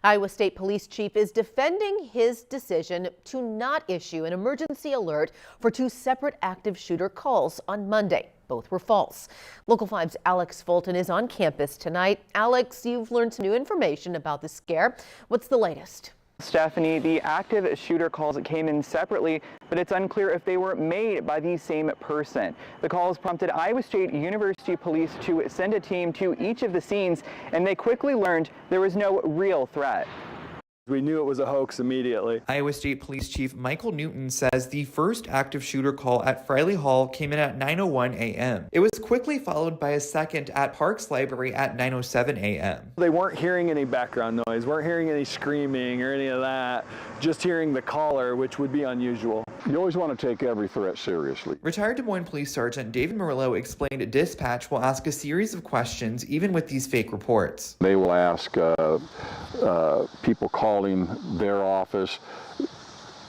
Iowa State Police Chief is defending his decision to not issue an emergency alert for two separate active shooter calls on Monday. Both were false. Local 5's Alex Fulton is on campus tonight. Alex, you've learned some new information about the scare. What's the latest? Stephanie, the active shooter calls came in separately, but it's unclear if they were made by the same person. The calls prompted Iowa State University Police to send a team to each of the scenes, and they quickly learned there was no real threat. We knew it was a hoax immediately. Iowa State Police Chief Michael Newton says the first active shooter call at Friley Hall came in at 9:01 a.m. It was quickly followed by a second at Parks Library at 9:07 a.m. They weren't hearing any background noise, weren't hearing any screaming or any of that, just hearing the caller, which would be unusual. You always want to take every threat seriously. Retired Des Moines Police Sergeant David Murillo explained dispatch will ask a series of questions even with these fake reports. They will ask people calling their office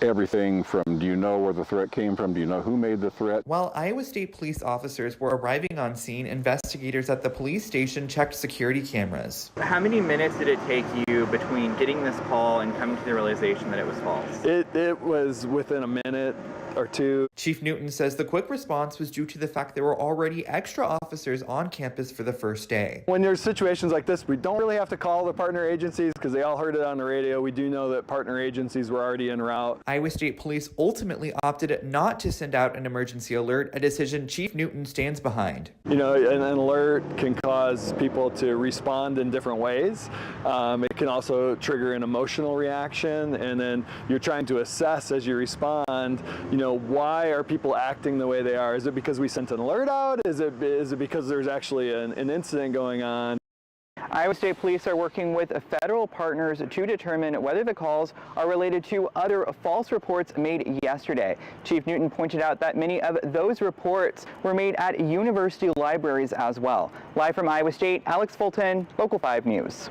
everything from, do you know where the threat came from? Do you know who made the threat? While Iowa State police officers were arriving on scene, investigators at the police station checked security cameras. How many minutes did it take you between getting this call and coming to the realization that it was false? It was within a minute or two. Chief Newton says the quick response was due to the fact there were already extra officers on campus for the first day. When there's situations like this, we don't really have to call the partner agencies because they all heard it on the radio. We do know that partner agencies were already en route. Iowa State Police ultimately opted not to send out an emergency alert, a decision Chief Newton stands behind. You know, an alert can cause people to respond in different ways. It can also trigger an emotional reaction, and then you're trying to assess as you respond, you know, why are people acting the way they are? Is it because we sent an alert out? Is it because there's actually an incident going on? Iowa State Police are working with federal partners to determine whether the calls are related to other false reports made yesterday. Chief Newton pointed out that many of those reports were made at university libraries as well. Live from Iowa State, Alex Fulton, Local 5 News.